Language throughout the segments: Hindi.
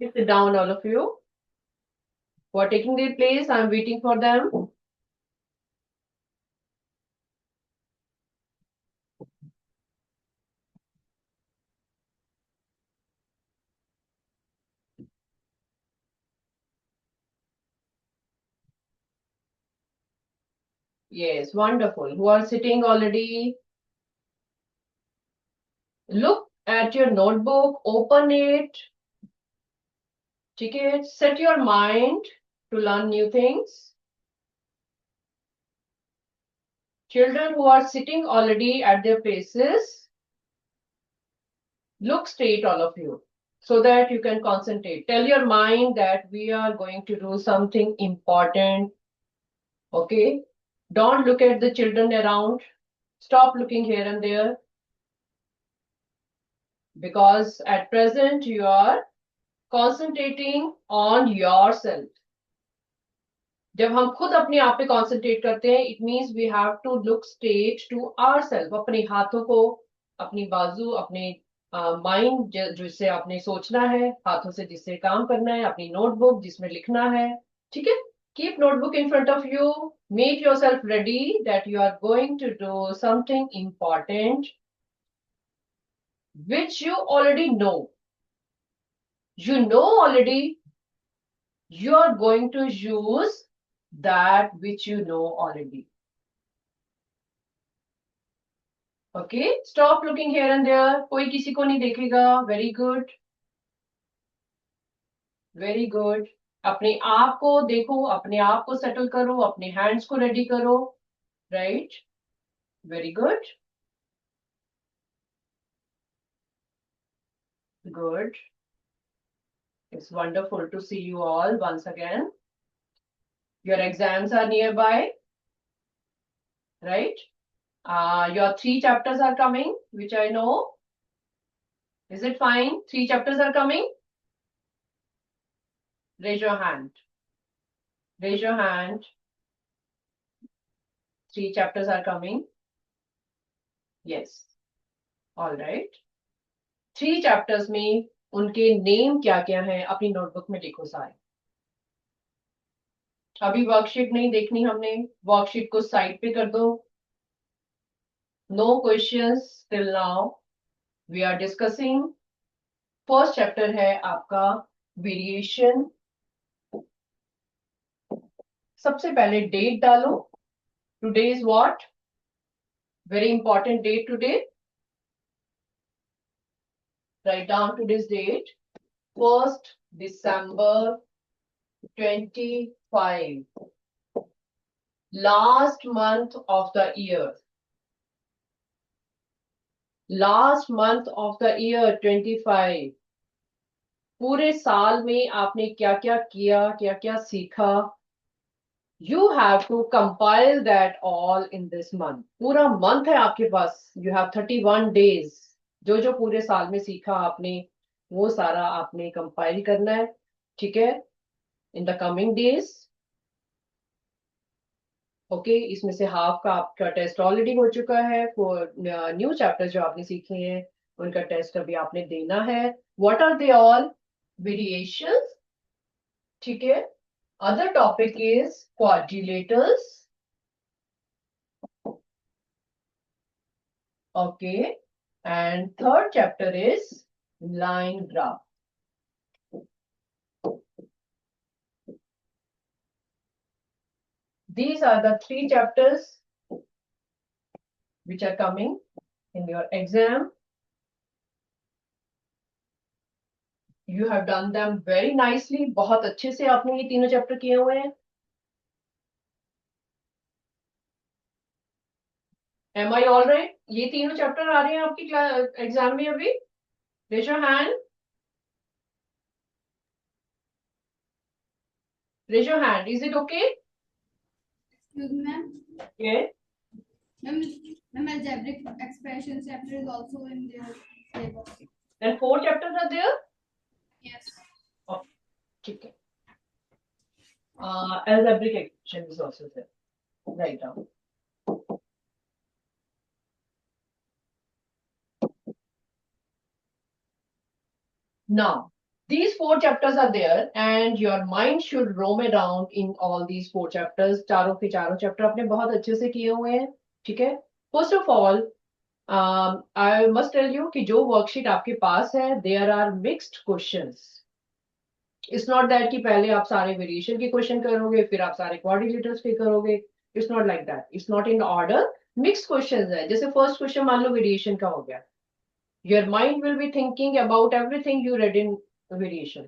Sit down, all of you. Who are taking their place, I'm waiting for them. Yes, wonderful. Who are sitting already? Look at your notebook, open it. Okay, set your mind to learn new things. Children who are sitting already at their places, look straight, all of you, so that you can concentrate. Tell your mind that we are going to do something important. Okay? Don't look at the children around. Stop looking here and there. Because at present you are concentrating on yourself. जब हम खुद अपने आप पे concentrate करते हैं, it means we have to look straight to ourselves. अपने हाथों को, अपनी बाजू, अपने माइंड जिससे आपने सोचना है, हाथों से जिससे काम करना है, अपनी नोटबुक जिसमें लिखना है. ठीक है? Keep notebook in front of you. Make yourself ready that you are going to do something important which you already know. You know already. You are going to use that which you know already. Okay, stop looking here and there. कोई किसी को नहीं देखेगा. Very good. Very good. अपने आप को देखो, अपने आप को सेटल करो, अपने हैंड्स को रेडी करो. Right? Very good. Good. It's wonderful to see you all once again. Your exams are nearby. Right? Your 3 chapters are coming, which I know. Is it fine? 3 chapters are coming? Raise your hand. Raise your hand. 3 chapters are coming. Yes. All right. 3 chapters में उनके नेम क्या क्या हैं अपनी नोटबुक में लिखो सारे. अभी वर्कशीट नहीं देखनी हमने. वर्कशीट को साइड पे कर दो. No questions till now. We are discussing. First chapter है आपका वेरिएशन. सबसे पहले डेट डालो. Today is what? Very important date today. Write down today's date. 1st December 25. Last month of the year. Last month of the year 25. पूरे साल में आपने क्या क्या किया, क्या क्या सीखा. You have to compile that all in this month. पूरा month है आपके पास. You have 31 days. जो जो पूरे साल में सीखा आपने, वो सारा आपने कंपाइल करना है. ठीक है? In the coming days. Okay, इसमें से हाफ का आपका टेस्ट ऑलरेडी हो चुका है. फॉर न्यू चैप्टर जो आपने सीखे हैं, उनका टेस्ट अभी आपने देना है. What are they all? Variations. ठीक है? Other topic is quadrilaterals. Okay, and third chapter is line graph. These are the 3 chapters which are coming in your exam. You have done them very nicely. बहुत अच्छे से आपने ये तीनों चैप्टर किए हुए हैं. Am I all right? ये तीनों चैप्टर आ रहे हैं आपकी एग्जाम में अभी. Raise your hand. Raise your hand. Is it okay? Excuse me, ma'am. Yeah. Ma'am, algebraic expressions chapter is also in their syllabus. And 4 chapters are there? Yes. Okay. ठीक है. Algebraic expression is also there. Write down. Now, These 4 chapters are there and your mind should roam around in all these 4 chapters. चारों के चारों चैप्टर आपने बहुत अच्छे से किए हुए हैं, ठीक है. First of all I must tell you कि जो वर्कशीट आपके पास है, there are mixed questions. It's not that कि पहले आप सारे वेरिएशन के क्वेश्चन करोगे फिर आप सारे क्वाड्रिलेटरल्स के करोगे. It's not like that. It's not in order. Mixed questions है. जैसे फर्स्ट क्वेश्चन मान लो वेरिएशन का हो गया. Your mind will be thinking about everything you read in variation.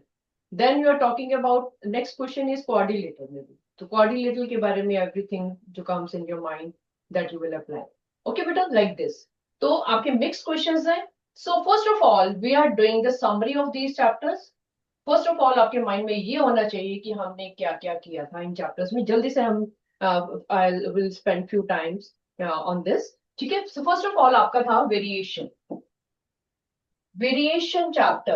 Then you are talking about next question is quadrilateral maybe. तो quadrilateral के बारे में everything जो comes in your mind that you will apply. Okay बेटा, like this. तो आपके mixed questions हैं. So first of all we are doing the summary of these chapters. First of all आपके mind में ये होना चाहिए कि हमने क्या क्या किया था इन chapters में. जल्दी से हम I will spend few times on this. ठीक है. So first of all आपका था variation. Variation chapter.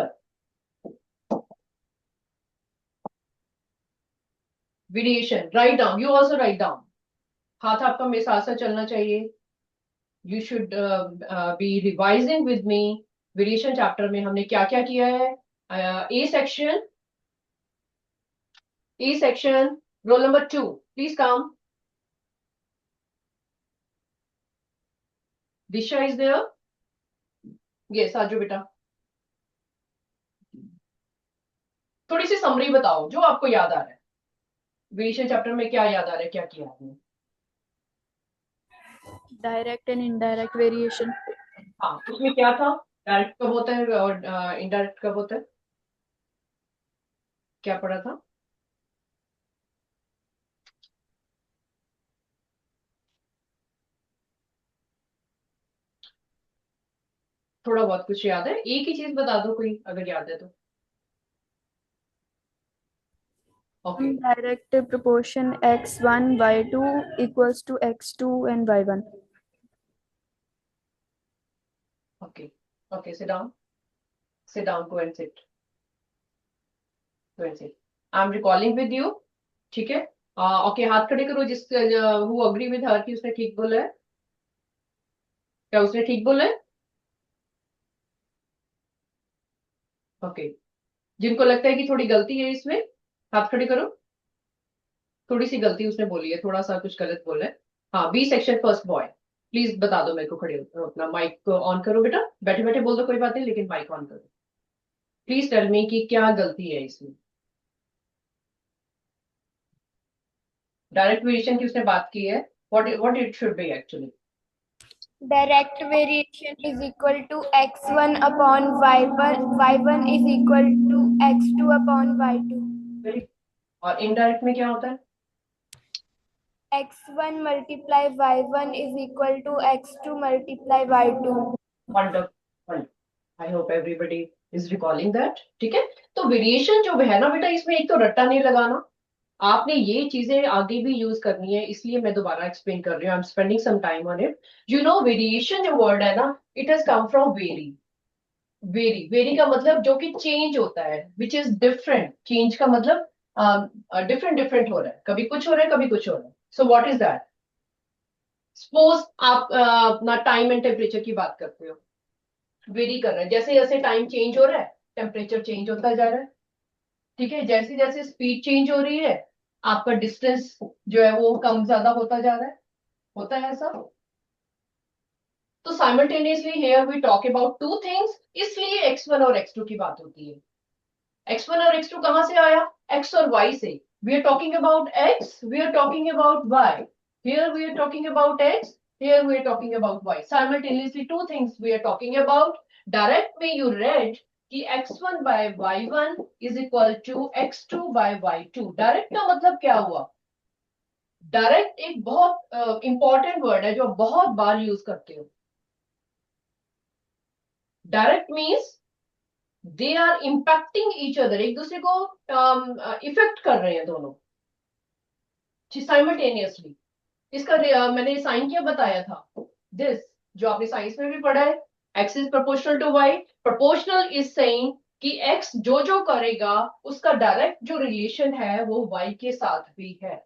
Variation. Write down. You also write down. हाथ आपका मेरे साथ साथ चलना चाहिए. You should be revising with me. Variation chapter में हमने क्या क्या किया है. A section. A section. Roll number 2. Please come. Disha is there. Yes, आजो बेटा. थोड़ी सी समरी बताओ जो आपको याद आ रहा है. वेरिएशन चैप्टर में क्या याद आ रहा है, क्या किया आपने. Direct and indirect variation. हाँ, उसमें क्या था. डायरेक्ट कब होता है और इनडायरेक्ट कब होता है, क्या पढ़ा था. थोड़ा बहुत कुछ याद है. एक ही चीज बता दो कोई अगर याद है तो. Okay. Direct proportion x1 y2 equals to x2 and y1. Okay. Okay, sit down. Sit down, go and sit. Go and sit. I'm recalling with you. ठीक है. ओके, हाथ खड़े करो जिस हु अग्री विद हर कि उसने ठीक बोला है. क्या उसने ठीक बोला है. ओके. जिनको लगता है कि थोड़ी गलती है इसमें, हाथ खड़े करो. थोड़ी सी गलती उसने बोली है, थोड़ा सा कुछ गलत बोला है. हाँ, B section first boy. Please बता दो मेरे को. खड़े हो अपना माइक को ऑन करो बेटा. बैठे बैठे बोल दो कोई बात नहीं, लेकिन माइक ऑन करो. प्लीज टेल मी कि क्या गलती है इसमें. डायरेक्ट वेरिएशन की उसने बात की है. What it should be actually. Direct variation is equal to x1 upon y1. y1 is equal to x2 upon y2. और इनडायरेक्ट में क्या होता है. x1 multiply y1 is equal to x2 multiply y2. Wonderful. I hope everybody is recalling that. ठीक है. तो वेरिएशन जो है ना बेटा, इसमें एक तो रट्टा नहीं लगाना. आपने ये चीजें आगे भी यूज करनी है, इसलिए मैं दोबारा एक्सप्लेन कर रही हूँ. I am spending some time on it. You know variation जो वर्ड है ना, it has come from vary. Vary, vary का मतलब जो कि चेंज होता है, विच इज डिफरेंट. चेंज का मतलब डिफरेंट डिफरेंट हो रहा है. कभी कुछ हो रहा है, कभी कुछ हो रहा है. So what is that. Suppose आप अपना टाइम एंड टेम्परेचर की बात करते हो. वेरी कर रहा है. जैसे जैसे टाइम चेंज हो रहा है, टेम्परेचर चेंज होता जा रहा है. ठीक है. जैसे जैसे स्पीड चेंज हो रही है, आपका डिस्टेंस जो है वो कम ज्यादा होता जा रहा है. होता है ऐसा. तो simultaneously here we talk about two things, इसलिए x1 और x2 की बात होती है. x1 और x2 कहां से आया. x और y से. We are talking about x, we are talking about y. Here we are talking about x, here we are talking about y. Simultaneously two things we are talking about. Direct में you read कि x1 by y1 is equal to x2 by y2. Direct का मतलब क्या हुआ. डायरेक्ट एक बहुत इंपॉर्टेंट वर्ड है जो बहुत बार यूज करते हो. Direct means they are impacting each other. एक दूसरे को इफेक्ट कर रहे हैं दोनों साइमल्टेनियसली. इसका मैंने साइन किया बताया था. दिस जो आपने साइंस में भी पढ़ा है, x is proportional to y. Proportional is saying कि x जो जो करेगा उसका डायरेक्ट जो रिलेशन है वो y के साथ भी है.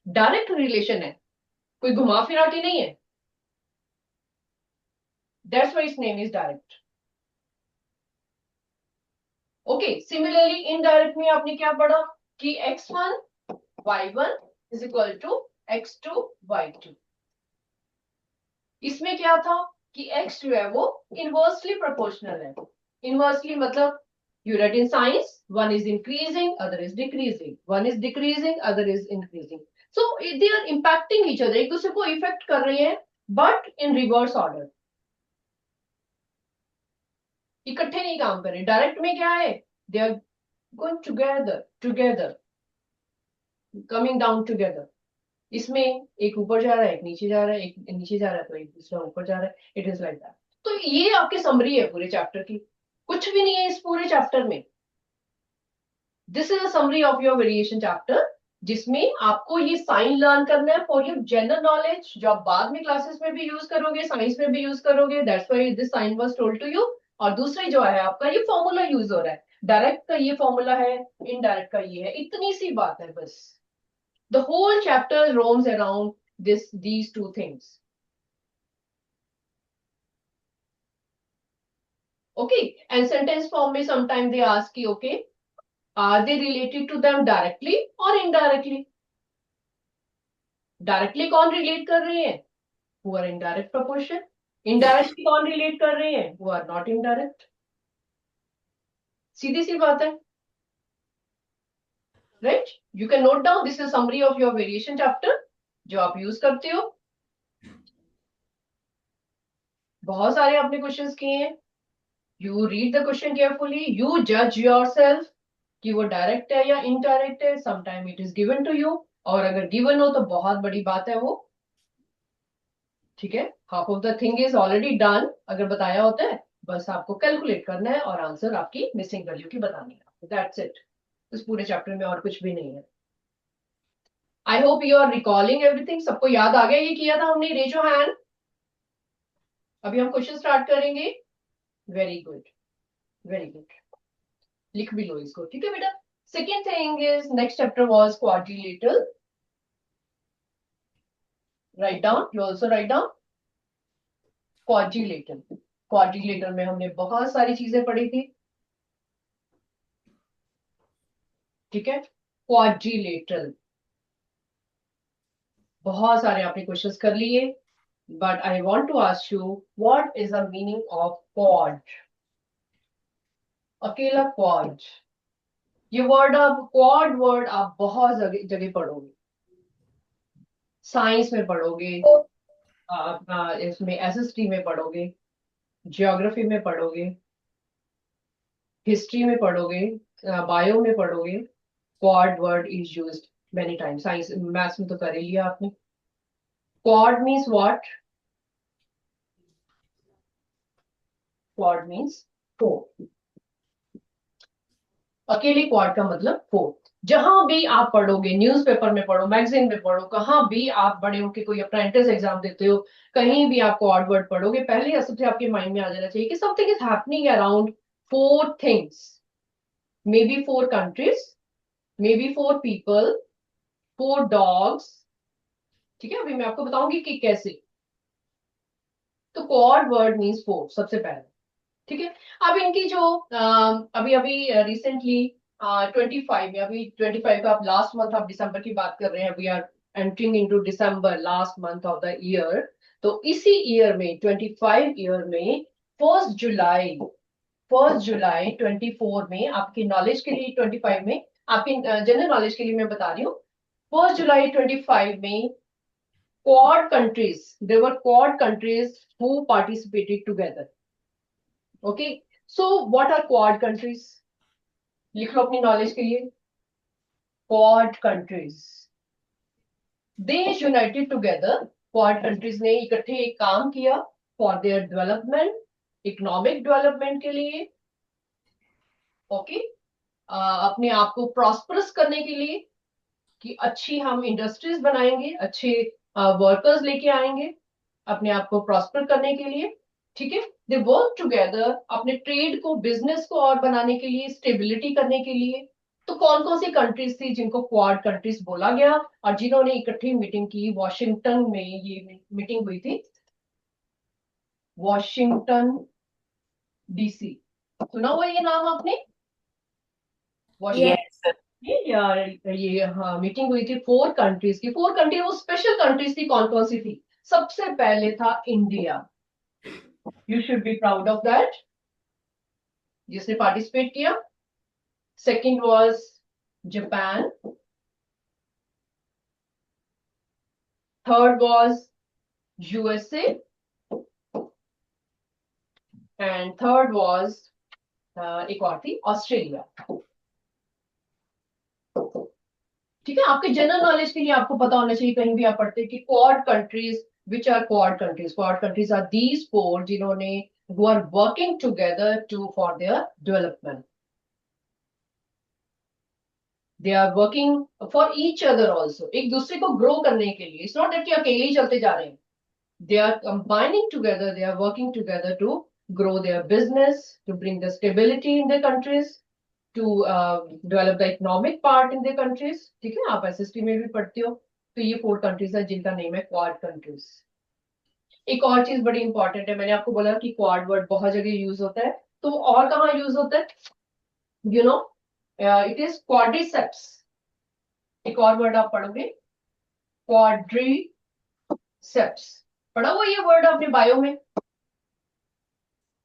डायरेक्ट रिलेशन है, कोई घुमा फिरा के नहीं है. That's why it's name is direct. Okay, similarly indirect में आपने क्या पढ़ा कि x1 y1 is equal to x2 y2। इसमें क्या था कि x जो है वो इनवर्सली प्रोपोर्शनल है। इनवर्सली मतलब you read in science, one is increasing, other is decreasing, one is decreasing, other is increasing, so they are impacting each other, एक दूसरे को इफेक्ट कर रहे हैं बट इन रिवर्स ऑर्डर, इकट्ठे नहीं काम कर रहे। डायरेक्ट में क्या है, they are going together together, coming down together. इसमें एक ऊपर जा रहा है, एक नीचे जा रहा है, एक नीचे जा रहा है तो एक दूसरा ऊपर जा रहा है, इट इज लाइक दैट। तो ये आपकी समरी है पूरे चैप्टर की, कुछ भी नहीं है इस पूरे चैप्टर में। This is a summary of your variation chapter, जिसमें आपको ये साइन लर्न करना है फॉर योर जनरल नॉलेज, जो आप बाद में क्लासेस में भी यूज करोगे, साइंस में भी यूज करोगे, that's why this sign was told to you. और दूसरी जो है आपका ये फॉर्मूला यूज हो रहा है, डायरेक्ट का ये फॉर्मूला है, इनडायरेक्ट का ये है, इतनी सी बात है बस। The whole chapter roams around these two things. Okay, and sentence form में sometime they ask you, okay, are they related to them directly or indirectly? Directly कौन रिलेट कर रहे हैं, who are in direct proportion. Indirectly कौन रिलेट कर रहे हैं, who are not indirect. सीधी सी बात है, right? You can note down, this is summary of your variation chapter जो आप यूज करते हो। बहुत सारे आपने क्वेश्चंस किए हैं, you read the question carefully, you जज योरसेल्फ कि वो डायरेक्ट है या इनडायरेक्ट है। Sometime it is given to you, और अगर गिवन हो तो बहुत बड़ी बात है वो, ठीक है। Half of the thing is already done, अगर बताया होता है बस आपको कैलकुलेट करना है और आंसर आपकी मिसिंग वैल्यू की बतानी है, दैट्स इट। इस पूरे चैप्टर में और कुछ भी नहीं है। I hope you are recalling everything, सबको याद आ गया ये किया था हमने, रेज योर हैंड। अभी हम क्वेश्चन स्टार्ट करेंगे। वेरी गुड, वेरी गुड, लिख भी लो इसको, ठीक है बेटा। Second thing is next chapter was quadrilateral, write down, you also write down quadrilateral. Quadrilateral में हमने बहुत सारी चीजें पढ़ी थी, ठीक है। क्वाड्रिलेटरल बहुत सारे आपने क्वेश्चंस कर लिए, but I want to ask you what is the meaning of quad. अकेला क्वाड, ये वर्ड आप, क्वाड वर्ड आप बहुत जगह जगह पढ़ोगे, साइंस में पढ़ोगे, इसमें एसएसटी में पढ़ोगे, ज्योग्राफी में पढ़ोगे, हिस्ट्री में पढ़ोगे, बायो में पढ़ोगे। Quad word is used many times, science maths में तो कर ही लिया आपने। Quad means what, quad means four, अकेले क्वाड का मतलब फोर। जहां भी आप पढ़ोगे, न्यूज़पेपर में पढ़ो, मैगजीन में पढ़ो, कहां भी आप बड़े होके कोई अप्रेंटिस एग्जाम देते हो, कहीं भी आप क्वाड वर्ड पढ़ोगे, पहले सबसे आपके माइंड में आ जाना चाहिए कि something is happening around four things, may be four countries, may be four people, four dogs, ठीक है। अभी मैं आपको बताऊंगी कि कैसे। तो क्वाड वर्ड मीन्स फोर सबसे पहले, ठीक है। अब इनकी जो अभी अभी रिसेंटली 25 में, अभी 25 का आप लास्ट मंथ ऑफ दिसंबर की बात कर रहे हैं, we are entering into December, last month of the year. तो इसी ईयर में 25 ईयर में 1 जुलाई 24 में, आपकी नॉलेज के लिए 25 में, आपकी जनरल नॉलेज के लिए मैं बता रही हूँ, 1 जुलाई 25 में quad countries, there were quad countries who participated together. Okay, so what are quad countries, लिख लो अपनी नॉलेज के लिए। क्वाड कंट्रीज, देश यूनाइटेड टुगेदर, क्वाड कंट्रीज ने इकट्ठे एक काम किया for their development, economic development के लिए, ओके, अपने आप को प्रॉस्परस करने के लिए, कि अच्छी हम इंडस्ट्रीज बनाएंगे, अच्छे वर्कर्स लेके आएंगे अपने आप को प्रॉस्पर करने के लिए, ठीक है। दे वर्क टुगेदर अपने ट्रेड को, बिजनेस को और बनाने के लिए, स्टेबिलिटी करने के लिए। तो कौन कौन सी कंट्रीज थी जिनको क्वाड कंट्रीज बोला गया और जिन्होंने इकट्ठी मीटिंग की, वॉशिंगटन में ये मीटिंग हुई थी, वॉशिंगटन डीसी, सुना हुआ ये नाम आपने? Yes. ये हाँ मीटिंग हुई थी 4 कंट्रीज की। 4 कंट्री, वो स्पेशल कंट्रीज थी। कौन कौन सी थी? सबसे पहले था India. You should be proud of that, जिसने पार्टिसिपेट किया। Second was Japan, third was USA, and third was एक और थी ऑस्ट्रेलिया। ठीक है, आपके जनरल नॉलेज के लिए आपको पता होना चाहिए, कहीं भी आप पढ़ते हैं कि quad countries, which are quad countries? Quad countries are these four जिन्होंने who are working together to for their development. They are working for each other also, एक दूसरे को ग्रो करने के लिए। इट्स नॉट दैट कि अकेले ही चलते जा रहे हैं। They are combining together, they are working together to grow their business, to bring the stability in their countries, to develop the economic part in their countries. ठीक है, आप एसएसटी में भी पढ़ते हो। तो ये 4 कंट्रीज है जिनका नेम है क्वाड कंट्रीज। एक और चीज बड़ी इंपॉर्टेंट है, मैंने आपको बोला कि क्वाड वर्ड बहुत जगह यूज होता है, तो और कहाँ यूज होता है? You no, it is quadriceps. एक और वर्ड आप पढ़ोगे, क्वाड्रिसेप्स। पढ़ा हुआ ये वर्ड आपने बायो में?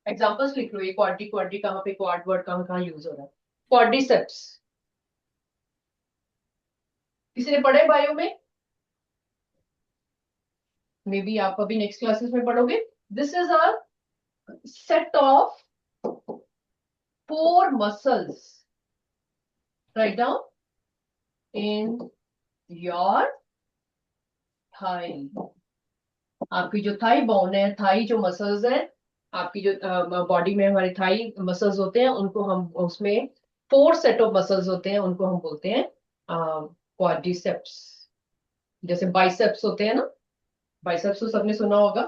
एग्जांपल्स लिख लो, ये क्वाड्री क्वाड्री कहाँ पे, क्वाड वर्ड कहाँ कहाँ यूज हो रहा है? क्वाड्रिसेप्स किसी ने पढ़े बायो में? मे बी आप अभी नेक्स्ट क्लासेस में पढ़ोगे। This is a set of 4 muscles, right down, in your thigh. आपकी जो थाई बोन है, थाई जो मसल्स है, आपकी जो बॉडी में हमारे थाई मसल्स होते हैं, उनको हम उसमें 4 सेट ऑफ मसल्स होते हैं, उनको हम बोलते हैं क्वाड्रिसेप्स। जैसे बाइसेप्स होते हैं ना, बाइसेप्स तो सबने सुना होगा,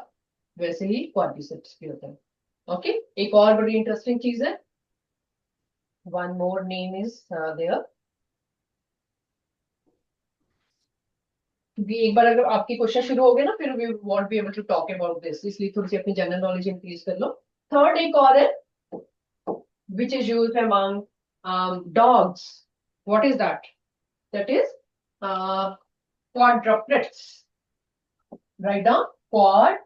वैसे ही क्वाड्रिसेप्स भी होते हैं। ओके, एक और बड़ी इंटरेस्टिंग चीज है, one more name is there. क्योंकि एक बार अगर आपके क्वेश्चन शुरू हो गए ना, फिर we won't be able to talk about this, इसलिए थोड़ी सी अपनी जनरल नॉलेज इंक्रीज कर लो। थर्ड एक और है, which is used among dogs. What is that? That is quadruplets. Write down quadruplets.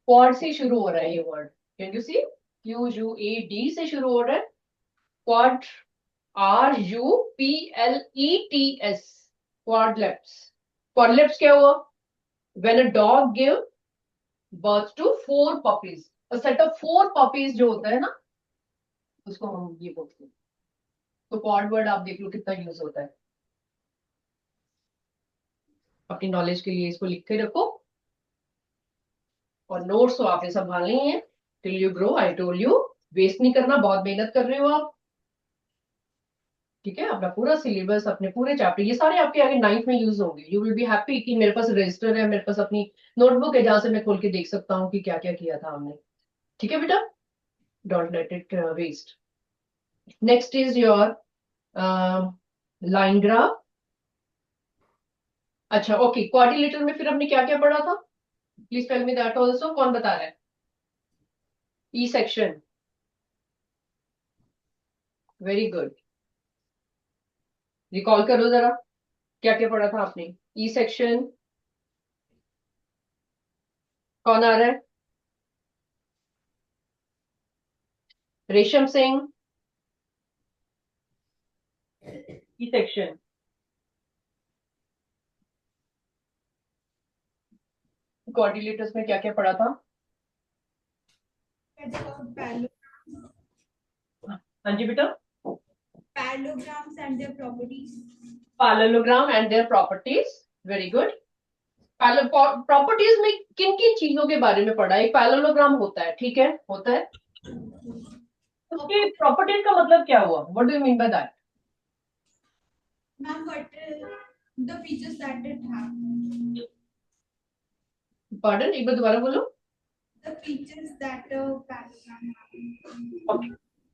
क्वाड से शुरू हो रहा है ये word, can you see? QUAD से शुरू हो रहा है। Quad, RUPLETS, quadruplets. Quadruplets क्या हुआ? When a dog give birth to 4 puppies, a set of 4 puppies जो होता है ना, उसको हम ये बोलते हैं। तो क्वाड वर्ड आप देख लो कितना यूज होता है। अपनी नॉलेज के लिए इसको लिख के रखो, और नोट्स तो आपने संभालने ही है till you grow. I told you, waste नहीं करना, बहुत मेहनत कर रहे हो आप। ठीक है, अपना पूरा सिलेबस, अपने पूरे चैप्टर, ये सारे आपके आगे 9th में यूज होंगे। यू विल बी हैप्पी कि मेरे पास रजिस्टर है, मेरे पास अपनी नोटबुक है जहां से मैं खोल के देख सकता हूँ कि क्या क्या किया था हमने। ठीक है बेटा, don't let it waste. Next is your line graph. अच्छा ओके, क्वाड्रिलेटरल में फिर हमने क्या क्या पढ़ा था? Please tell me that also. कौन बता रहा है? E section, very good. Recall करो जरा, क्या क्या पढ़ा था आपने? ई सेक्शन, कौन आ रहा है? रेशम सिंह, ई सेक्शन। कोऑर्डिनेटर्स में क्या क्या पढ़ा था? हाँ जी बेटा। Parallelograms and their properties. Parallelogram and their properties, very good. Properties में किन किन चीजों के बारे में पढ़ा? एक पैरेललोग्राम होता है, ठीक है, होता है। उसके प्रॉपर्टीज का मतलब क्या हुआ? What do you mean by that? Ma'am, what the features that it have? Pardon, एक बार दोबारा बोलो। The features that a parallelogram have. Okay.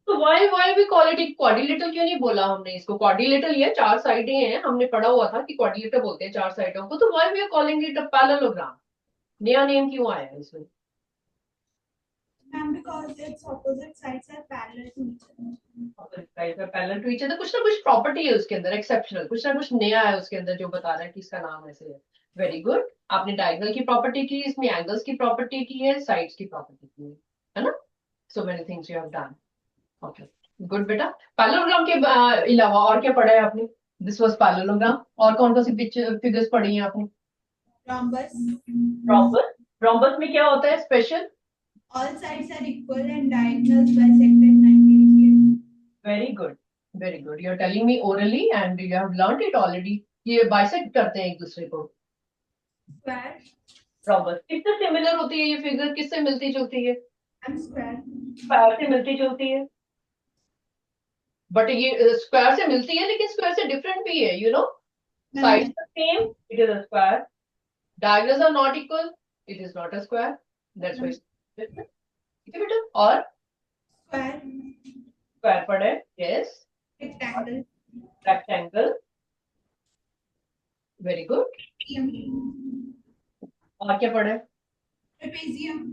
तो why we call it एक क्वाड्रिलेटरल क्यों नहीं बोला हमने इसको? क्वाड्रिलेटरल ये 4 साइडें हैं, हमने पढ़ा हुआ था कि क्वाड्रिलेटर बोलते हैं 4 साइडों को। तो why we are calling it a parallelogram? नया नेम क्यों आया है इसमें? Ma'am, because its opposite sides are parallel to each other. Parallel to each other, कुछ ना कुछ प्रॉपर्टी है उसके अंदर एक्सेप्शनल, कुछ ना कुछ नया है उसके अंदर जो बता रहा है कि इसका नाम ऐसे है। वेरी गुड, आपने डायगोनल की प्रॉपर्टी की, इसमें एंगल्स की प्रॉपर्टी की है, साइड्स की प्रॉपर्टी की है ना। So many things you have done. Okay good बेटा। पैरेललोग्राम के अलावा और क्या पढ़ा है आपने? This was parallelogram. और कौन कौन सी फिगर्स पढ़ी हैं आपने? Rhombus. रोम्बस। रोम्बस में क्या होता है special? All sides are equal and diagonals bisected 90 degrees. Very good, very good. You are telling me orally and you have learned it already. ये बाइसेक्ट करते हैं एक दूसरे को। Square रोम्बस किससे सिमिलर होती है ये फिगर? किससे मिलती जुलती है? and square. स्क्वायर से मिलती जुलती है। बट ये स्क्वायर से मिलती है लेकिन स्क्वायर से डिफरेंट भी है, you know. Sides are same, it is a square. Diagonals are not equal, it is not a square, that's why different. ठीक है बेटा। और Square. स्क्वायर पढ़े? Yes. Rectangle. Rectangle, very good. Trapezium. और क्या पढ़े? Trapezium.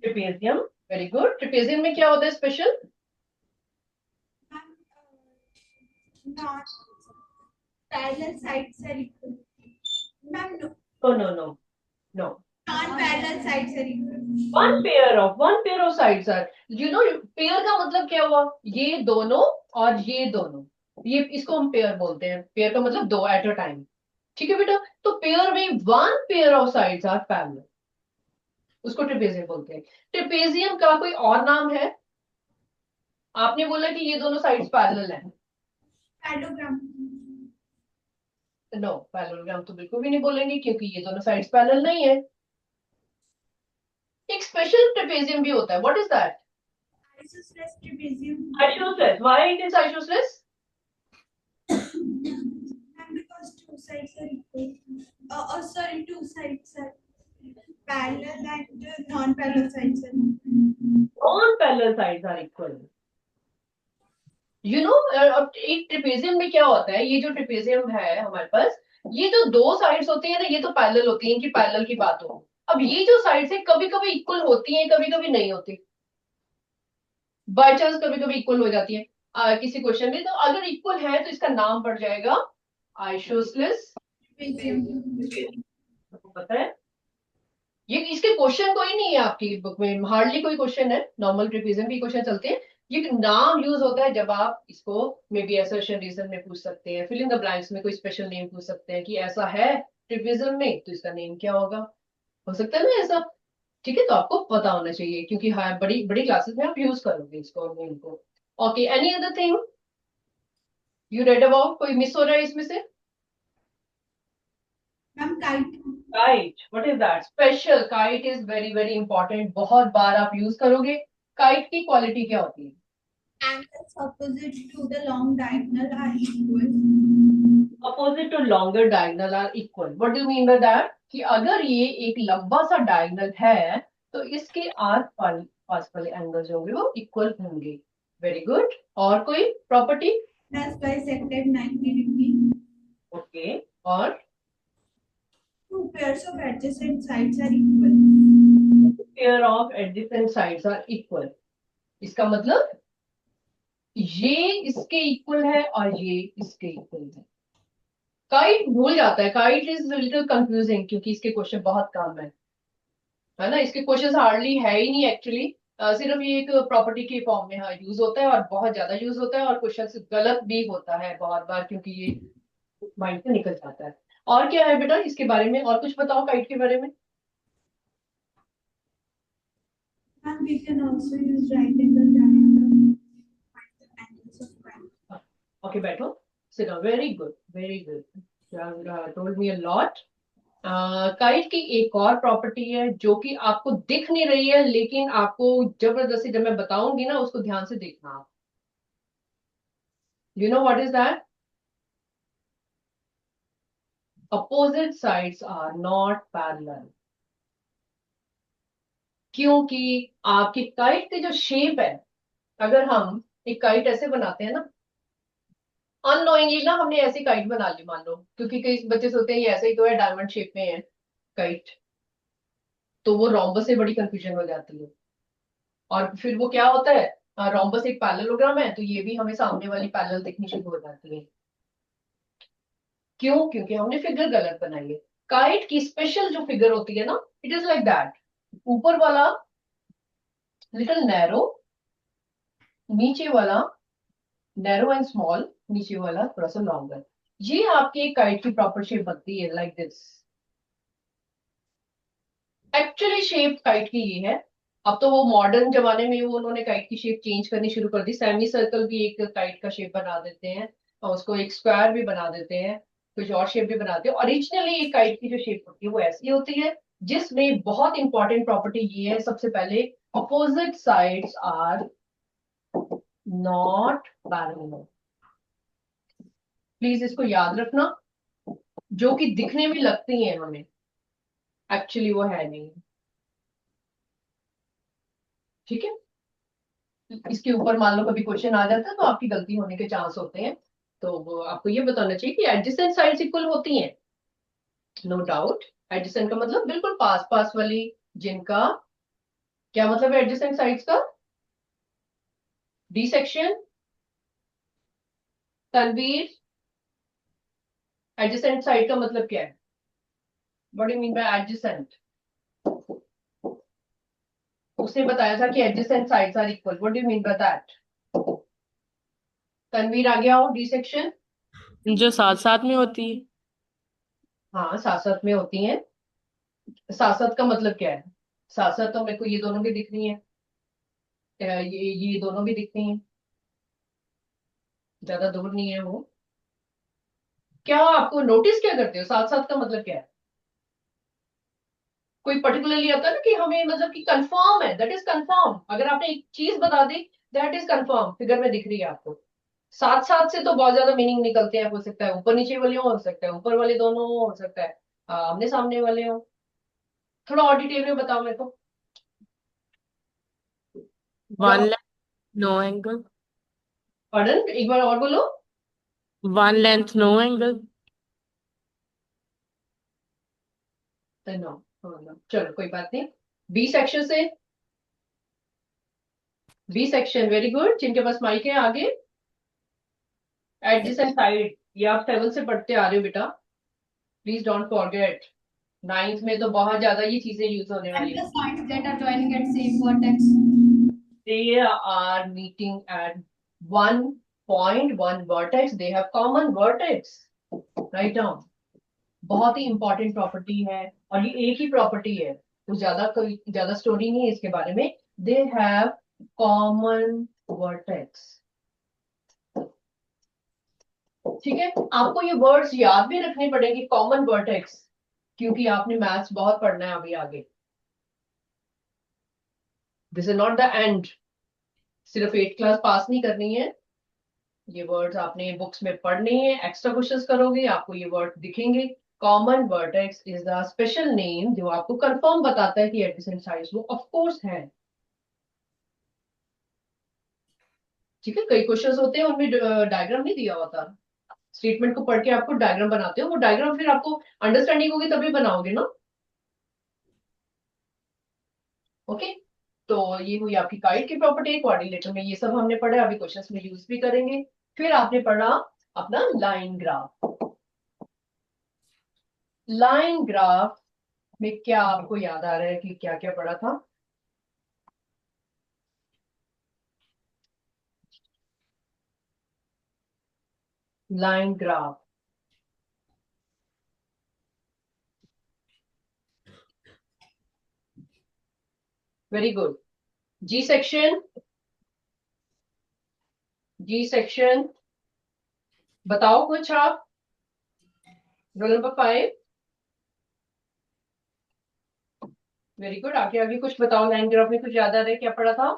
Trapezium, very good. Trapezium में क्या होता है special? Not parallel sides are equal. Ma'am, no. No no no no, Non-parallel sides are equal. one pair of sides are, you know, pair का मतलब क्या हुआ? ये दोनों और ये दोनों, ये इसको हम पेयर बोलते हैं। पेयर का मतलब दो एट अ टाइम। ठीक है बेटा। तो पेयर में one pair of sides are parallel, उसको ट्रेपेजियम बोलते हैं। ट्रेपेजियम का कोई और नाम है? आपने बोला कि ये दोनों साइड्स पैरेलल हैं। Parallelogram. नो, पैरेललोग्राम तो बिल्कुल भी नहीं बोलेंगे क्योंकि ये दोनों साइड्स पैरेलल नहीं है। एक स्पेशल ट्रेपेजियम भी होता है, what is that? Isosceles trapezium. Isosceles. Why it is isosceles? And because two sides are equal. Sorry, two sides are parallel and non-parallel sides are equal. Non parallel sides are equal. You know, एक ट्रेपेजियम में क्या होता है, ये जो ट्रेपेजियम है हमारे पास, ये जो दो साइड्स होती है ना, ये तो पैरेलल होती हैं कि पैरेलल की बात हो। अब ये जो साइड्स है कभी कभी इक्वल होती हैं, कभी कभी नहीं होती। बाय चांस कभी कभी इक्वल हो जाती है किसी क्वेश्चन में। तो अगर इक्वल है तो इसका नाम पड़ जाएगा आइसोसेलेस। Trapezium. आपको पता है ये, इसके क्वेश्चन कोई नहीं है आपकी बुक में, हार्डली कोई क्वेश्चन है। नॉर्मल ट्रेपेजियम भी क्वेश्चन चलते हैं। ये नाम यूज होता है जब आप इसको मे बी असर्शन रीजन में पूछ सकते हैं, फिल इन द ब्लैंक्स में कोई स्पेशल नेम पूछ सकते हैं कि ऐसा है ट्रेपेजियम में तो इसका नेम क्या होगा, हो सकता है ना ऐसा। ठीक है, तो आपको पता होना चाहिए क्योंकि हाँ बड़ी बड़ी क्लासेस में आप यूज करोगे इसको नेम को। Okay, any other thing you read about? कोई मिस हो रहा है इसमें से? Ma'am, kite. Kite, what is that? Special kite is very very important, बहुत बार आप यूज करोगे। काइट की क्वालिटी क्या होती है? Angles opposite to the long diagonal are equal. Opposite to longer diagonal are equal. What do you mean by that? कि अगर ये एक लंबा सा डायगोनल है तो इसके आस पास वाले एंगल्स होंगे वो इक्वल होंगे। Very good. और कोई प्रॉपर्टी? Thus bisected 90 degrees. ओके, और Two pairs of adjacent sides are equal. Pair of adjacent sides are equal. इसका मतलब ये इसके इक्वल है और ये इसके इक्वल है। काइट भूल जाता है, काइट इज लिटिल कंफ्यूजिंग क्योंकि इसके क्वेश्चन बहुत कम है ना। इसके क्वेश्चन हार्डली है ही नहीं एक्चुअली। सिर्फ ये एक प्रॉपर्टी के फॉर्म में यूज होता है और बहुत ज्यादा यूज होता है, और क्वेश्चन गलत भी होता है बहुत बार क्योंकि ये माइंड से निकल जाता है। और क्या है बेटा इसके बारे में? और कुछ बताओ काइट के बारे में। And we can also use right angle diagram to find the angles of kite. Okay बैठो, sit down. Very good, very good, told me a lot. Kite की एक और प्रॉपर्टी है जो कि आपको दिख नहीं रही है, लेकिन आपको जबरदस्ती जब मैं बताऊंगी ना उसको ध्यान से देखना आप। You know what is that? Opposite sides are not parallel. क्योंकि आपकी काइट की जो शेप है, अगर हम एक काइट ऐसे बनाते हैं ना, अननोइंगली ना हमने ऐसी काइट बना ली मान लो, क्योंकि कई बच्चे सोचते हैं ये ऐसे ही तो है, डायमंड शेप में है काइट, तो वो रोम्बस से बड़ी कंफ्यूजन हो जाती है। और फिर वो क्या होता है, रोम्बस एक पैरेललोग्राम है, तो ये भी हमें सामने वाली पैरेलल दिखनी शुरू हो जाती है। क्यों? क्योंकि हमने फिगर गलत बनाई है। काइट की स्पेशल जो फिगर होती है ना, इट इज लाइक दैट, ऊपर वाला लिटिल नैरो, नीचे वाला नैरो एंड स्मॉल, नीचे वाला थोड़ा सा लॉन्गर। ये आपकी एक काइट की प्रॉपर शेप बनती है like this. Actually shape kite की ये है। अब तो वो मॉडर्न जमाने में वो उन्होंने काइट की शेप चेंज करनी शुरू कर दी, सेमी सर्कल भी एक काइट का शेप बना देते हैं, और उसको एक स्क्वायर भी बना देते हैं, कुछ और शेप भी बनाते हैं। ओरिजिनली एक काइट की जो शेप होती है वो ऐसी होती है, जिसमें बहुत इंपॉर्टेंट प्रॉपर्टी ये है, सबसे पहले opposite sides are not parallel. Please इसको याद रखना, जो कि दिखने में लगती हैं हमें, एक्चुअली वो है नहीं। ठीक है, इसके ऊपर मान लो कभी क्वेश्चन आ जाता है तो आपकी गलती होने के चांस होते हैं, तो वो आपको ये बताना चाहिए कि एडजेसेंट साइड्स इक्वल होती हैं, नो डाउट। एडजेसेंट का मतलब बिल्कुल पास पास वाली, जिनका क्या मतलब है एडजेसेंट साइड्स का? D section, Tanveer, adjacent side का मतलब क्या है? What do mean by adjacent? उसने बताया था कि adjacent sides are equal, what do mean by that? Tanveer आ गया हो, डी सेक्शन। जो साथ साथ में होती है। हाँ, साथ साथ में होती हैं। साथ साथ का मतलब क्या है? साथ साथ तो मेरे को ये दोनों भी दिख रही है, ये दोनों भी दिख रही हैं, ज्यादा दूर नहीं है वो। क्या आपको नोटिस क्या करते हो, साथ साथ का मतलब क्या है? कोई पर्टिकुलरली आता है ना कि हमें मतलब कि कंफर्म है, दैट इज कंफर्म। अगर आपने एक चीज बता दी, दैट इज कंफर्म, फिगर में दिख रही है आपको। साथ साथ से तो बहुत ज्यादा मीनिंग निकलते हैं, हो सकता है ऊपर नीचे वाले हो सकता है ऊपर वाले दोनों हो सकता है आमने सामने वाले हो। थोड़ा और डिटेल में बताओ मेरे को वन क्या। Length no angle. पढ़न एक बार और बोलो। One length no angle. No, चलो कोई बात नहीं। बी सेक्शन से, बी सेक्शन वेरी गुड, जिनके पास माइक है आगे। एडजेसेंट साइड, ये आप 7 से पढ़ते आ रहे हो बेटा, प्लीज डोंट फॉरगेट। 9th में तो बहुत ज्यादा ये चीजें यूज होने And वाली the है। sides that are joining at same vertex. They are meeting at one point, one vertex, they have common vertex, write down। बहुत ही इंपॉर्टेंट प्रॉपर्टी है, और ये एक ही प्रॉपर्टी है, तो ज्यादा कोई ज्यादा स्टोरी नहीं है इसके बारे में। They have common vertex. ठीक है, आपको ये वर्ड्स याद भी रखने पड़ेंगे, कॉमन वर्टेक्स, क्योंकि आपने मैथ्स बहुत पढ़ना है अभी आगे। This is not the end, सिर्फ 8th क्लास पास नहीं करनी है, ये वर्ड्स आपने बुक्स में पढ़ने हैं, एक्स्ट्रा क्वेश्चंस करोगे आपको ये वर्ड दिखेंगे। Common vertex is the special name जो आपको कंफर्म बताता है कि एडजेसेंट साइड्स वो ऑफ कोर्स है। ठीक है, कई क्वेश्चंस होते हैं उनमें डायग्राम नहीं दिया होता, स्टेटमेंट को पढ़ के आपको डायग्राम बनाते हो, वो डायग्राम फिर आपको अंडरस्टैंडिंग होगी तभी बनाओगे ना। ओके, तो ये हुई आपकी काइट की प्रॉपर्टी, कोऑर्डिनेटर में ये सब हमने पढ़ा, अभी क्वेश्चंस में यूज भी करेंगे। फिर आपने पढ़ा अपना लाइन ग्राफ। लाइन ग्राफ में क्या आपको याद आ रहा है कि क्या क्या पढ़ा था? Line graph, very good. G section, G section बताओ कुछ आप, रोल नंबर 5। वेरी गुड, आगे आगे कुछ बताओ, लाइन ग्राफ में कुछ याद आ रहा है क्या पढ़ा था?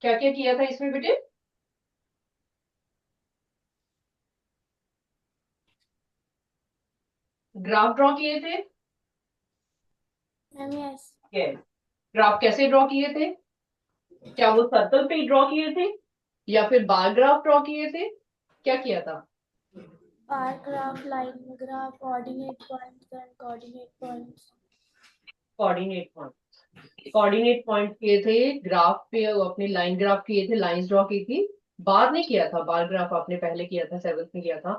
क्या क्या किया था इसमें बेटे? ग्राफ ड्रॉ किए थे। Yes. ग्राफ कैसे ड्रॉ किए थे? क्या वो सर्कल पे ड्रॉ किए थे, या फिर बार ग्राफ ड्रॉ किए थे? क्या किया था? bar graph, line graph, coordinate points and coordinate points. Coordinate point किए थे ग्राफ पे, अपने लाइन ग्राफ किए थे, लाइंस ड्रॉ की थी। बार नहीं किया था, बार ग्राफ आपने पहले किया था, 7th में किया था।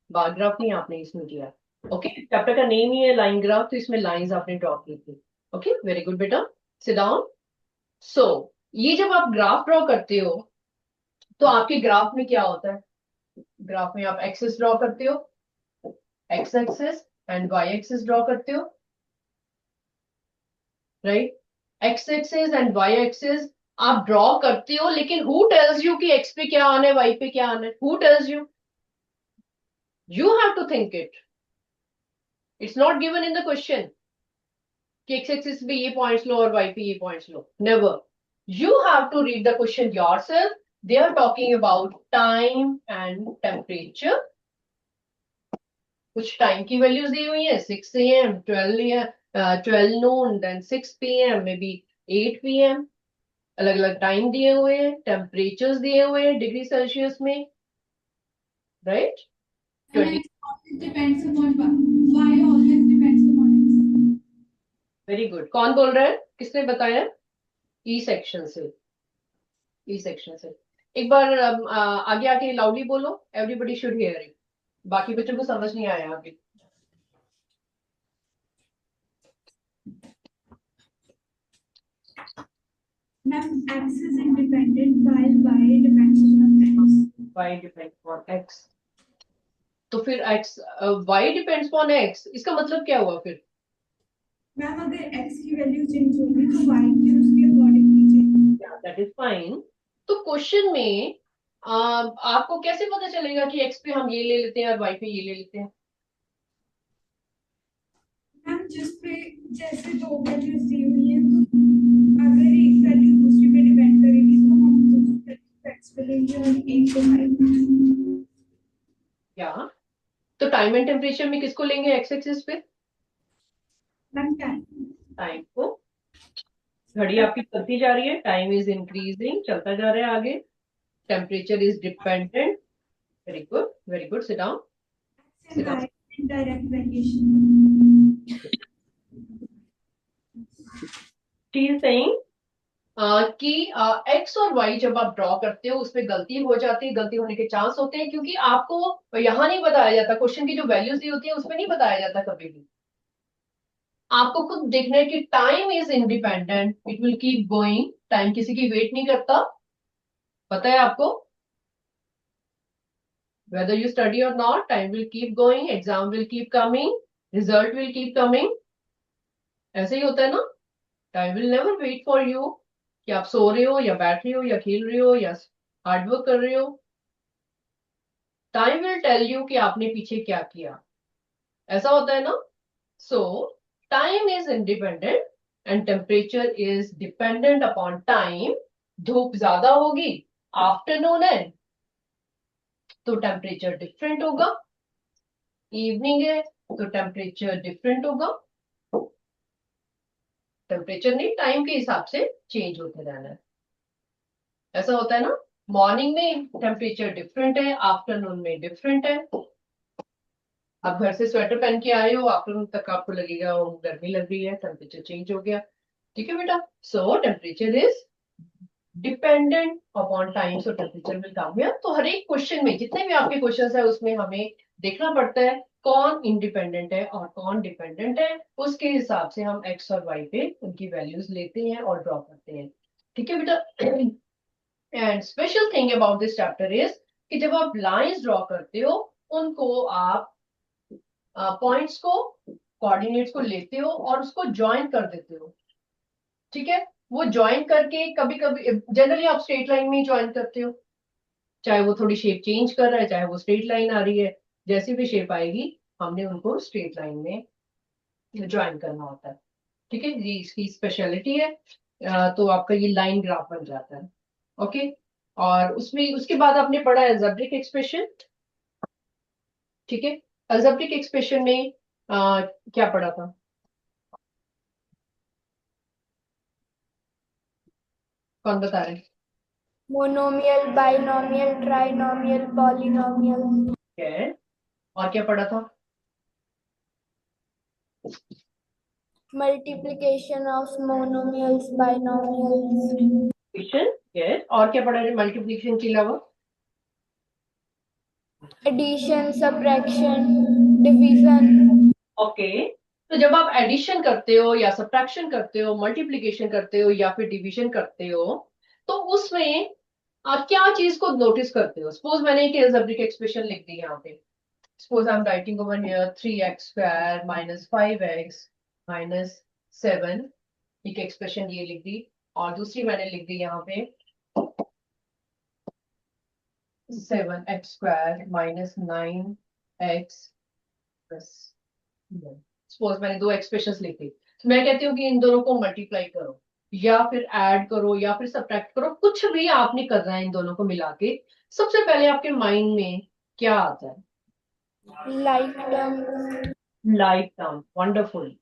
बार ग्राफ नहीं आपने इसमें किया। ओके, चैप्टर का नेम ही है लाइन ग्राफ, तो इसमें लाइंस आपने ड्रॉ की थी। ओके, वेरी गुड बेटा, सिट डाउन। सो ये जब आप ग्राफ ड्रॉ करते हो तो आपके ग्राफ में क्या होता है? ग्राफ में आप एक्सिस ड्रॉ करते हो, X axis and Y axis draw करते हो, right? X axis and Y axis आप ड्रॉ करते हो, लेकिन हु टेल्स यू कि एक्स पे क्या आना है, वाई पे क्या आना है? Who tells you? You have to think it. It's not given in the question कि एक्स एक्सिस पे ये पॉइंट्स लो और वाई पे ये पॉइंट्स लो, never. You have to read the question yourself. They are talking about time and temperature. कुछ टाइम की वैल्यूज दी हुई है, 6 AM, 12 noon, then 6 PM, maybe 8 PM। अलग अलग टाइम दिए हुए हैं, टेम्परेचर्स दिए हुए हैं डिग्री सेल्सियस में, right? 20। Depends upon why always depends upon x. Very good. कौन बोल रहा है, किसने बताया? ई सेक्शन से, ई सेक्शन से। एक बार आगे आके लाउडली बोलो, एवरीबडी शुड हियर इट। बाकी बच्चों को समझ नहीं आया अभी। Ma'am, x is independent while y depends on x. y depends on x। तो फिर x, y depends on x, इसका मतलब क्या हुआ फिर? मैम अगर x की वैल्यू चेंज होगी तो y की उसके accordingly change. That is fine. तो क्वेश्चन में आपको कैसे पता चलेगा कि x पे हम ये ले लेते हैं और y पे ये ले लेते हैं? मैम जिस पे जैसे दो वैल्यूज दी हुई हैं तो अगर एक वैल्यू दूसरी पे डिपेंड करेगी तो हम दूसरी वैल्यू x पे लेंगे और एक को y पे। क्या? तो टाइम एंड टेम्परेचर में किसको लेंगे एक्स एक्सिस पे? Ma'am time. टाइम को। घड़ी आपकी चलती जा रही है, टाइम इज इंक्रीजिंग, चलता जा रहा है आगे। Temperature is dependent. Very good, very good, sit down, sit down. Direct variation. She is saying कि एक्स और वाई जब आप ड्रॉ करते हो उसमें गलती हो जाती है, गलती होने के चांस होते हैं, क्योंकि आपको यहाँ नहीं बताया जाता, क्वेश्चन की जो वैल्यूज दी होती है उसमें नहीं बताया जाता कभी भी। आपको खुद देखना है कि time is independent, it will keep going, time किसी की वेट नहीं करता, पता है आपको? whether you study or not, time will keep going, exam will keep coming, result will keep coming। ऐसे ही होता है ना? Time will never wait for you कि आप सो रहे हो या बैठ रहे हो या खेल रहे हो या हार्डवर्क कर रहे हो। टाइम विल टेल यू कि आपने पीछे क्या किया। ऐसा होता है ना? सो time is independent and temperature is dependent upon time. धूप ज्यादा होगी, आफ्टरनून है तो टेम्परेचर डिफरेंट होगा, इवनिंग है तो टेम्परेचर डिफरेंट होगा। टेम्परेचर नहीं, टाइम के हिसाब से चेंज होते रहना है। ऐसा होता है ना? मॉर्निंग में टेम्परेचर डिफरेंट है, आफ्टरनून में डिफरेंट है। आप घर से स्वेटर पहन के आए हो, आफ्टरनून तक आपको लगेगा गर्मी लग रही है, टेम्परेचर चेंज हो गया। ठीक है बेटा? सो temperature is dependent upon time, so temperature will come here. तो हर एक क्वेश्चन में, जितने भी आपके क्वेश्चन है उसमें हमें देखना पड़ता है कौन इंडिपेंडेंट है और कौन डिपेंडेंट है। उसके हिसाब से हम एक्स और वाई पे उनकी वैल्यूज लेते हैं और ड्रॉ करते हैं। ठीक है बेटा? And special thing about this chapter is कि जब आप लाइंस ड्रॉ करते हो उनको आप पॉइंट्स को, कोऑर्डिनेट्स को लेते हो और उसको ज्वाइन कर देते हो। ठीक है? वो ज्वाइन करके कभी कभी जनरली आप स्ट्रेट लाइन में ही ज्वाइन करते हो, चाहे वो थोड़ी शेप चेंज कर रहा है, चाहे वो स्ट्रेट लाइन आ रही है, जैसी भी शेप आएगी हमने उनको स्ट्रेट लाइन में ज्वाइन करना होता है। ठीक है जी, इसकी स्पेशलिटी है। तो आपका ये लाइन ग्राफ बन जाता है। ओके, और उसमें उसके बाद आपने पढ़ा अलजेब्रिक एक्सप्रेशन। ठीक है? अलजेब्रिक एक्सप्रेशन में क्या पढ़ा था? कौन बता रहे हैं? Monomial, binomial, trinomial, polynomial. है और क्या पढ़ा था? Multiplication of monomials, binomials, yes, और क्या पढ़ा है मल्टीप्लिकेशन के अलावा? addition, subtraction, division. ओके, तो जब आप एडिशन करते हो या सब्ट्रैक्शन करते हो, मल्टीप्लिकेशन करते हो या फिर डिवीजन करते हो, तो उसमें आप क्या चीज को नोटिस करते हो? सपोज मैंने एक अलजेब्रिक एक्सप्रेशन लिख दी यहाँ पे। Suppose I am writing over here 3x square minus 5x minus 7, एक एक्सप्रेशन ये लिख दी। और दूसरी मैंने लिख दी यहाँ पे 7x square minus 9x plus. Suppose मैंने दो एक्सप्रेशंस लिखी, तो मैं कहती हूँ कि इन दोनों को मल्टीप्लाई करो या फिर ऐड करो या फिर सब्ट्रैक्ट करो, कुछ भी आपने करना है इन दोनों को मिला के। सबसे पहले आपके माइंड में क्या आता है? Like terms. Like term. Wonderful,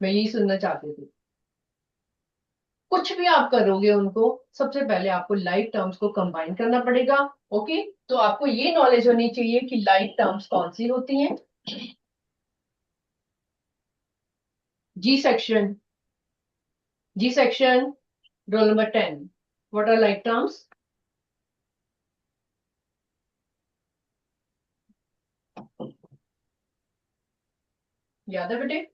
मैं यही सुनना चाहती थी। कुछ भी आप करोगे उनको, सबसे पहले आपको लाइक टर्म्स को कंबाइन करना पड़ेगा। ओके, तो आपको ये नॉलेज होनी चाहिए कि लाइक टर्म्स कौन सी होती हैं। G section, G section, roll number 10, what are like terms? याद है बेटे?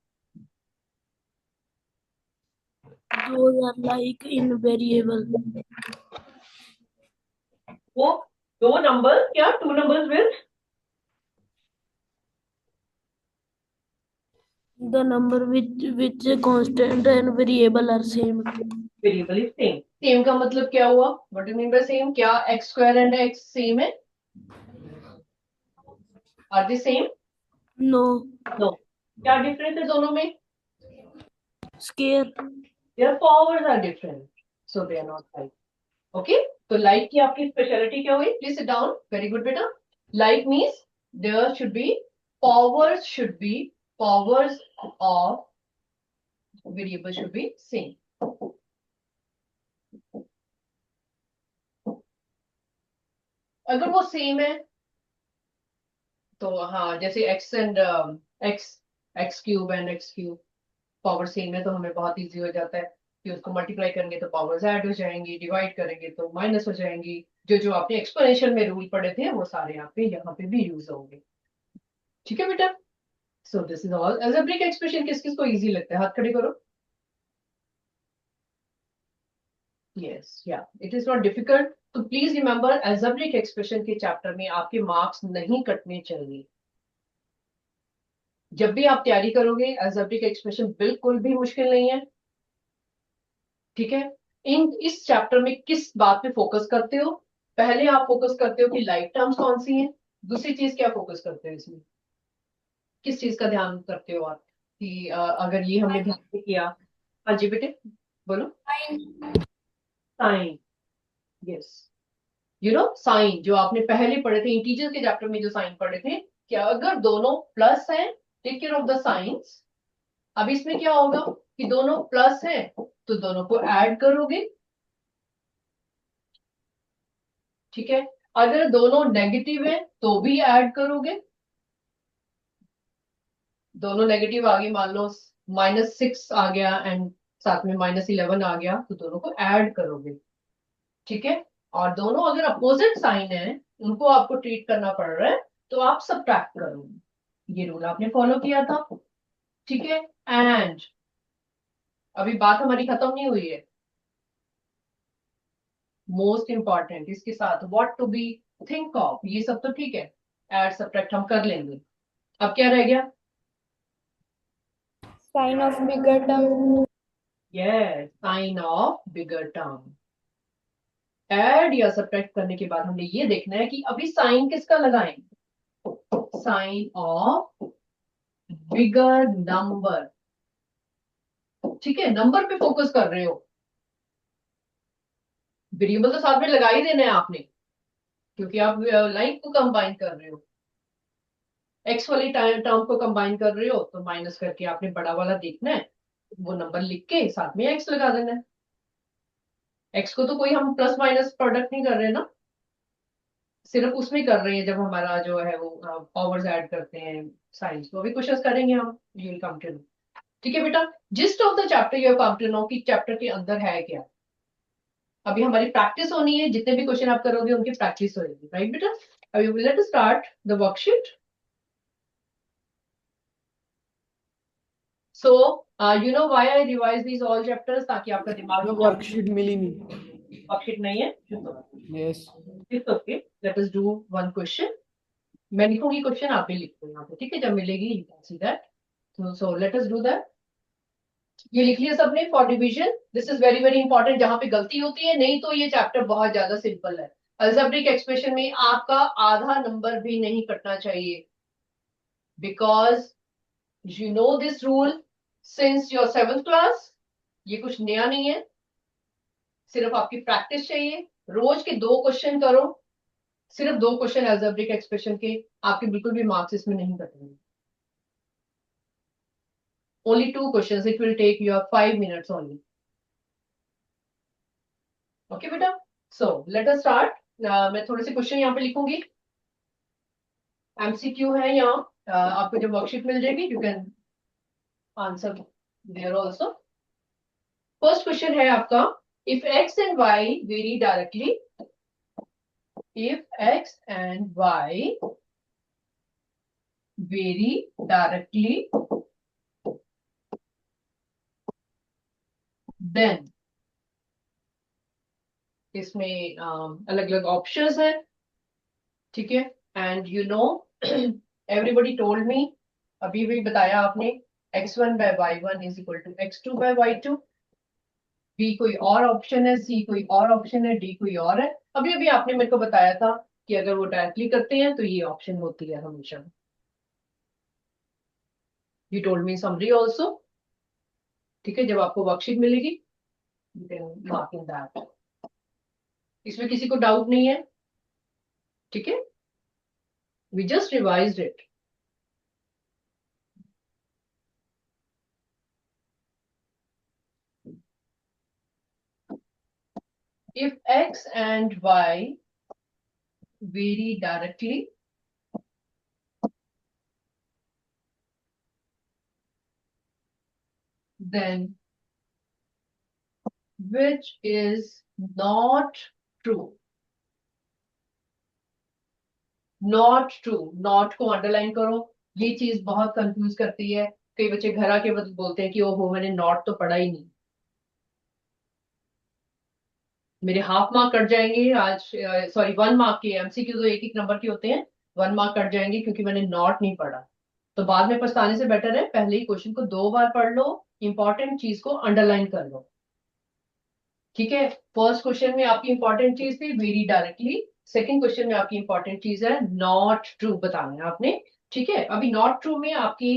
Those are like invariable. वो दो नंबर, क्या two numbers with The number which constant and variable are same. Variable is same. Same का मतलब क्या हुआ? What do mean by same? क्या x square and x same है? Are they same? No. No. क्या डिफरेंस है दोनों में? Scale. Their powers are different, so they are not like. Okay, तो लाइक की आपकी स्पेशलिटी क्या हुई? Please sit down. Very good बेटा। Like means there should be powers of variable should be same. अगर वो सेम है तो हाँ, जैसे x and x, x cube and x cube power same है, तो हमें बहुत इजी हो जाता है कि उसको मल्टीप्लाई करेंगे तो पावर्स ऐड हो जाएंगी, डिवाइड करेंगे तो माइनस हो जाएंगी। जो जो आपने एक्सपोनेंशियल में रूल पढ़े थे वो सारे यहाँ पे भी यूज होंगे। ठीक है बेटा? So this is all algebraic expression. किस किस को इजी लगता है? हाथ खड़े करो। यस, या इट इज नॉट डिफिकल्ट। तो प्लीज रिमेंबर, अलजेब्रिक एक्सप्रेशन के चैप्टर में आपके मार्क्स नहीं कटने चाहिए। जब भी आप तैयारी करोगे, अलजेब्रिक एक्सप्रेशन बिल्कुल भी मुश्किल नहीं है। ठीक है, इस चैप्टर में किस बात पे फोकस करते हो? पहले आप फोकस करते हो कि लाइक टर्म्स कौन सी हैं। दूसरी चीज क्या फोकस करते हो इसमें? किस चीज का ध्यान करते हो आप कि अगर ये हमने ध्यान से किया? हाँ जी बेटे, बोलो। Sign, yes. You know sign, जो आपने पहले पढ़े थे इंटीजर के चैप्टर में, जो साइन पढ़े थे, कि अगर दोनों प्लस हैं, take care of the signs. अब इसमें क्या होगा कि दोनों प्लस हैं तो दोनों को ऐड करोगे। ठीक है, अगर दोनों नेगेटिव है तो भी ऐड करोगे। दोनों नेगेटिव आ गए, मान लो -6 आ गया एंड साथ में -11 आ गया, तो दोनों को ऐड करोगे। ठीक है, और दोनों अगर अपोजिट साइन है, उनको आपको ट्रीट करना पड़ रहा है, तो आप सब्ट्रैक्ट करोगे। ये रूल आपने फॉलो किया था। ठीक है, एंड अभी बात हमारी खत्म नहीं हुई है। मोस्ट इंपॉर्टेंट इसके साथ what to be think of, ये सब तो ठीक है, ऐड सब्ट्रैक्ट हम कर लेंगे। अब क्या रह गया? Sign of bigger term. Yes, sign of bigger term. Add या सब्ट्रैक्ट करने के बाद हमने ये देखना है कि अभी साइन किसका लगाएं? Sign of bigger number. ठीक है, नंबर पे फोकस कर रहे हो, वेरिएबल तो साथ में लगा ही देना है आपने, क्योंकि आप लाइन को कंबाइन कर रहे हो। एक्स वाली टर्म को कंबाइन कर रहे हो तो माइनस करके आपने बड़ा वाला देखना है, वो नंबर लिख के साथ में एक्स लगा देना है। एक्स को तो कोई हम प्लस माइनस प्रोडक्ट नहीं कर रहे ना, सिर्फ उसमें कर रहे हैं जब हमारा जो है वो पावर्स ऐड करते हैं साइंस, तो अभी क्वेश्चंस करेंगे हम, you will come to know. ठीक है बेटा, gist of the chapter you have come to know कि चैप्टर के अंदर है क्या। अभी हमारी प्रैक्टिस होनी है, जितने भी क्वेश्चन आप करोगे उनकी प्रैक्टिस होगी, राइट बेटा। अभी let us start the worksheet. So you know why I revise these all chapters, ताकि आपका दिमाग वर्कशीट मिली नहीं। वर्कशीट नहीं है, yes it's okay, let us do one question. मैं लिखूंगी क्वेश्चन, आप भी लिखो यहाँ पे, ठीक है, जब मिलेगी you can see that. So let us do that. ये लिख लिया सबने for division, this is very very important, जहां पे गलती होती है, नहीं तो ये चैप्टर बहुत ज्यादा सिंपल है। अलजेब्रिक एक्सप्रेशन में आपका आधा नंबर भी नहीं कटना चाहिए, because you know this rule since your 7th class. ये कुछ नया नहीं है, सिर्फ आपकी प्रैक्टिस चाहिए। रोज के 2 क्वेश्चन करो, सिर्फ 2 क्वेश्चन अलजेब्रिक एक्सप्रेशन के, आपके बिल्कुल भी मार्क्स इसमें नहीं कटेंगे। only 2 questions, it will take you 5 minutes only. Okay बेटा, so let us start. मैं थोड़े से क्वेश्चन यहाँ पे लिखूंगी, एमसीक्यू है यहाँ। आपको जब वर्कशीट मिल जाएगी you can answer there also. First question है आपका, if x and y vary directly, if x and y vary directly, then इसमें अलग अलग ऑप्शंस है, ठीक है। And you know everybody told me, अभी भी बताया आपने, x1 by y1 is equal to x2 by y2। B कोई और ऑप्शन है, सी कोई और ऑप्शन है, डी कोई और है। अभी अभी आपने मेरे को बताया था कि अगर वो डायरेक्टली करते हैं तो ये ऑप्शन होती है हमेशा। You told me summary also, ठीक है। जब आपको वर्कशीट मिलेगी you can mark in that, इसमें किसी को डाउट नहीं है, ठीक है। We just revised it. if x and y vary directly, then which is not true? Not true, not को अंडरलाइन करो, ये चीज बहुत कंफ्यूज करती है। कई बच्चे घर आके बोलते हैं कि ओहो मैंने नॉट तो पढ़ा ही नहीं, मेरे हाफ मार्क कट जाएंगे आज, सॉरी 1 मार्क के एमसीक्यू तो एक एक नंबर के होते हैं, 1 मार्क कट जाएंगे क्योंकि मैंने नॉट नहीं पढ़ा। तो बाद में पछताने से बेटर है पहले ही क्वेश्चन को 2 बार पढ़ लो, इंपॉर्टेंट चीज को अंडरलाइन कर लो, ठीक है। फर्स्ट क्वेश्चन में आपकी इंपॉर्टेंट चीज थी वेरी डायरेक्टली, सेकंड क्वेश्चन में आपकी इंपॉर्टेंट चीज है नॉट ट्रू बताना है आपने, ठीक है। अभी नॉट ट्रू में आपकी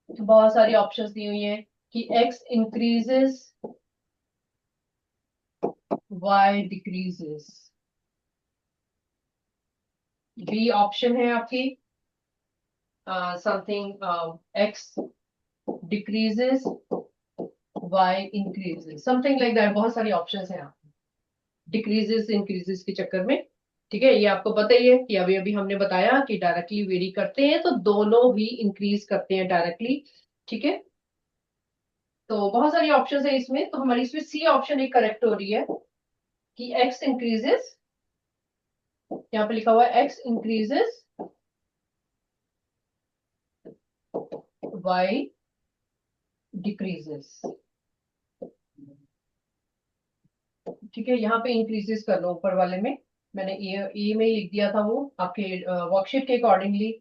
बहुत सारी ऑप्शंस दी हुई हैं कि x increases y decreases, B option है आपकी something x decreases y increases, something like that. बहुत सारी ऑप्शंस हैं आपकी डिक्रीजेस इंक्रीजेस के चक्कर में, ठीक है। ये आपको पता ही है कि अभी अभी हमने बताया कि डायरेक्टली वेरी करते हैं तो दोनों ही इंक्रीज करते हैं डायरेक्टली, ठीक है। तो बहुत सारी ऑप्शंस है इसमें, तो हमारी इसमें सी ऑप्शन एक करेक्ट हो रही है कि x इंक्रीजेस, यहाँ पे लिखा हुआ है x इंक्रीजेस y डिक्रीजेस, ठीक है। यहाँ पे इंक्रीजेस कर लो ऊपर वाले में, मैंने ए में ही लिख दिया था, वो आपके वर्कशीट के अकॉर्डिंगली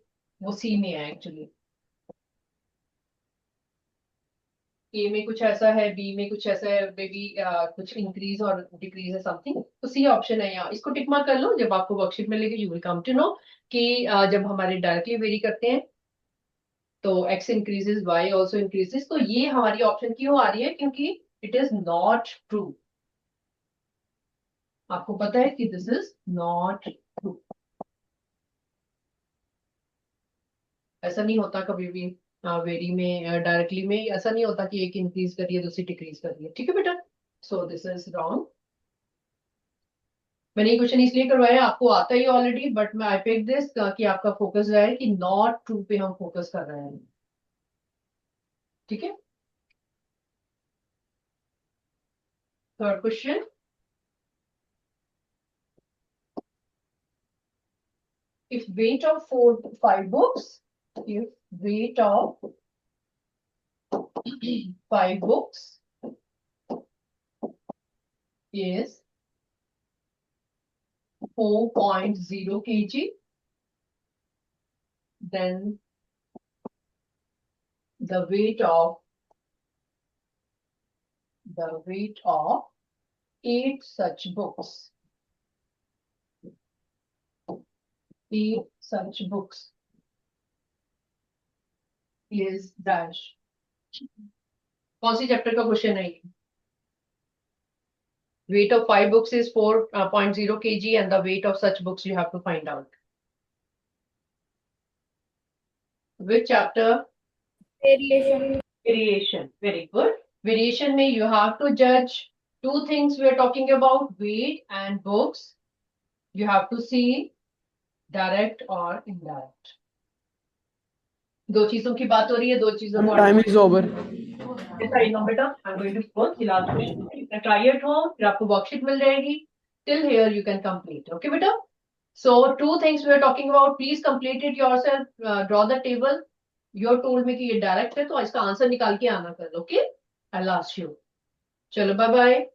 वो सी में है एक्चुअली। ए में कुछ ऐसा है, बी में कुछ ऐसा है, मे बी कुछ इंक्रीज और डिक्रीज है समथिंग, तो सी ऑप्शन है यहाँ, इसको टिक मार्क कर लो। जब आपको वर्कशीट मिलेगी you will come to know कि जब हमारे डायरेक्टली वेरी करते हैं तो x increases y also increases, तो ये हमारी ऑप्शन क्यों आ रही है, क्योंकि इट इज नॉट ट्रू। आपको पता है कि दिस इज नॉट ट्रू, ऐसा नहीं होता कभी भी वेरी में डायरेक्टली में ऐसा नहीं होता कि एक इंक्रीज करिए दूसरी डिक्रीज करिए, ठीक है बेटा। So this is wrong. मैंने ये क्वेश्चन इसलिए करवाया, आपको आता ही ऑलरेडी, बट मैं आई पिक दिस कि आपका फोकस रहे कि नॉट ट्रू पे हम फोकस कर रहे हैं। ठीक है, third question, if weight of 5 books, if weight of 5 books is 4.0 kg, then the weight of 8 such books, 8 such books is dash. कौन सी चैप्टर का क्वेश्चन है ये? Weight of 5 books is 4.0 kg and the weight of such books you have to find out. Which chapter? Variation. Variation. Very good. Variation में you have to judge 2 things we are talking about, weight and books. You have to see direct or indirect. 2 चीजों की बात हो रही है, 2 चीजों को Time is over. I know बेटा, I'm going to close the last question. You can try at home, फिर आपको worksheet मिल जाएगी. Till here you can complete. Okay बेटा? So 2 things we are talking about. Please complete it yourself. Draw the table. You're told me कि ये direct है, तो इसका आंसर निकाल के आना कल. Okay? I'll ask you. चलो bye bye.